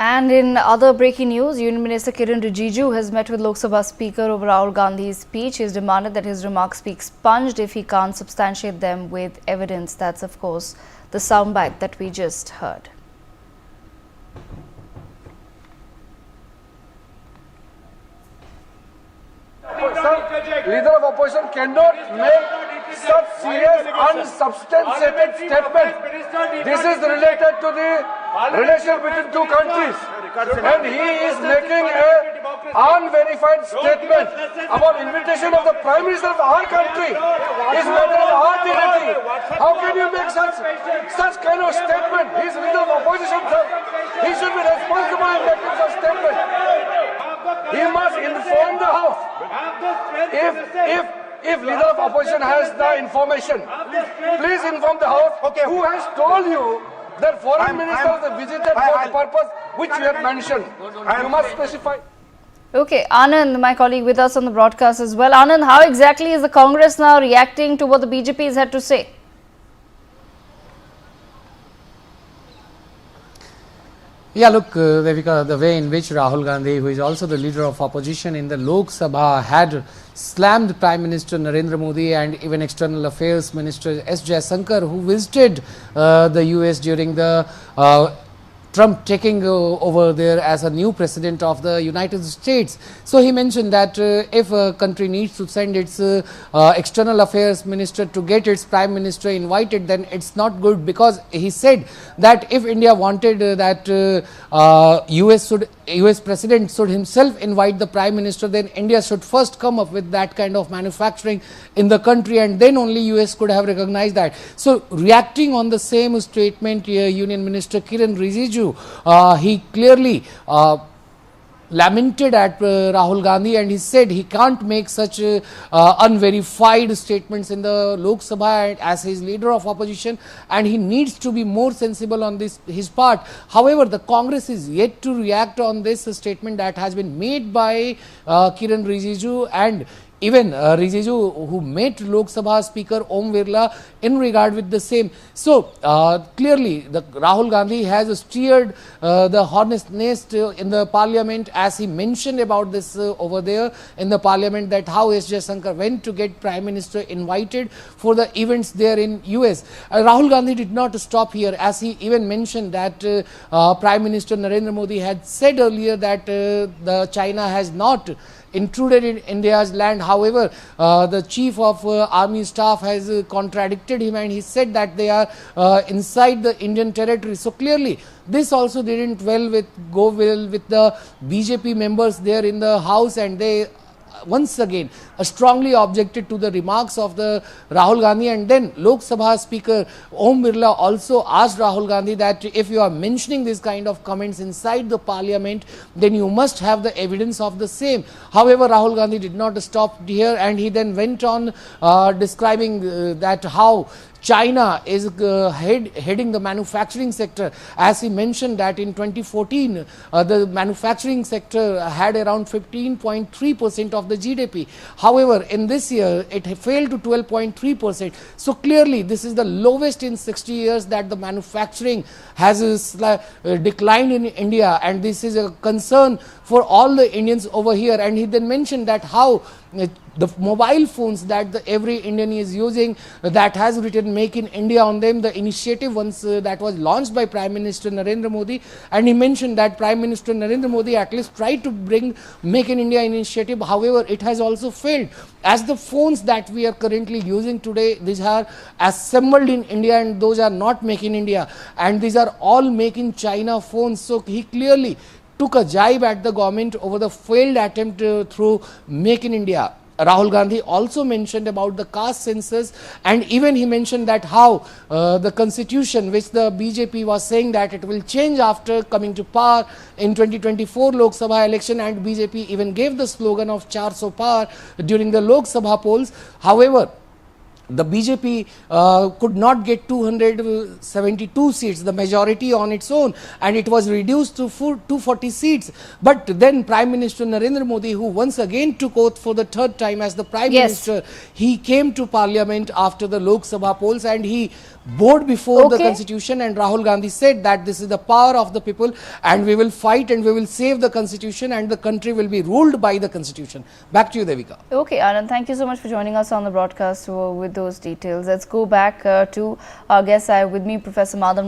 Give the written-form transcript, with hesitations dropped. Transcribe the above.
And in other breaking news, Union Minister Kiren Rijiju has met with Lok Sabha Speaker over Rahul Gandhi's speech. He has demanded that his remarks be expunged if he can't substantiate them with evidence. That's, of course, the soundbite that we just heard. Leader of opposition cannot make such serious, unsubstantiated statement. This is related to the relation between two countries, and he is making an unverified statement about invitation of the Prime Minister of our country. Is matter of our dignity. How can you make such kind of statement? He is leader of opposition, sir. He should be responsible in making such statement. He must inform the House. If leader of opposition has the information, please inform the House. Who has told you that foreign ministers visited for the purpose which you have mentioned? You must specify. Okay, Anand, my colleague with us on the broadcast as well. Anand, how exactly is the Congress now reacting to what the BJP has had to say? Yeah, look, Devika, the way in which Rahul Gandhi, who is also the leader of opposition in the Lok Sabha, had slammed Prime Minister Narendra Modi and even External Affairs Minister S. Jaishankar, who visited the US during the Trump taking over there as a new president of the United States. So he mentioned that if a country needs to send its external affairs minister to get its prime minister invited, then it's not good, because he said that if India wanted that US president should himself invite the prime minister, then India should first come up with that kind of manufacturing in the country, and then only US could have recognized that. So reacting on the same statement, Union Minister Kiren Rijiju, he clearly lamented at Rahul Gandhi, and he said he can't make such unverified statements in the Lok Sabha as his leader of opposition, and he needs to be more sensible on this his part. However, the Congress is yet to react on this statement that has been made by Kiren Rijiju, and even Rijiju, who met Lok Sabha Speaker Om Birla in regard with the same. So clearly the Rahul Gandhi has steered the hornet's nest in the parliament, as he mentioned about this over there in the parliament, that how S. Jaishankar went to get Prime Minister invited for the events there in US. Rahul Gandhi did not stop here, as he even mentioned that Prime Minister Narendra Modi had said earlier that the China has not intruded in India's land. However, the chief of army staff has contradicted him, and he said that they are inside the Indian territory. So clearly this also didn't go well with the BJP members there in the house, and they once again strongly objected to the remarks of the Rahul Gandhi. And then Lok Sabha Speaker Om Birla also asked Rahul Gandhi that if you are mentioning this kind of comments inside the parliament, then you must have the evidence of the same. However, Rahul Gandhi did not stop here, and he then went on describing that how China is heading the manufacturing sector, as he mentioned that in 2014 the manufacturing sector had around 15.3% of the GDP. However, in this year it failed to 12.3%. So clearly this is the lowest in 60 years that the manufacturing has declined in India, and this is a concern for all the Indians over here. And he then mentioned that how the mobile phones that every Indian is using, that has written Make in India on them, the initiative once that was launched by Prime Minister Narendra Modi, and he mentioned that Prime Minister Narendra Modi at least tried to bring Make in India initiative. However, it has also failed, as the phones that we are currently using today, these are assembled in India, and those are not Make in India, and these are all Make in China phones. So he clearly took a jibe at the government over the failed attempt through Make in India. Rahul Gandhi also mentioned about the caste census, and even he mentioned that how the constitution, which the BJP was saying that it will change after coming to power in 2024 Lok Sabha election, and BJP even gave the slogan of 400 par during the Lok Sabha polls. However, the BJP could not get 272 seats, the majority on its own, and it was reduced to 240 seats. But then Prime Minister Narendra Modi, who once again took oath for the third time as the Prime Yes. Minister, he came to Parliament after the Lok Sabha polls and he bowed before the Okay. Constitution, and Rahul Gandhi said that this is the power of the people and we will fight and we will save the Constitution and the country will be ruled by the Constitution. Back to you, Devika. Okay, Anand, thank you so much for joining us on the broadcast with those details. Let's go back to our guests. I have with me Professor Madhav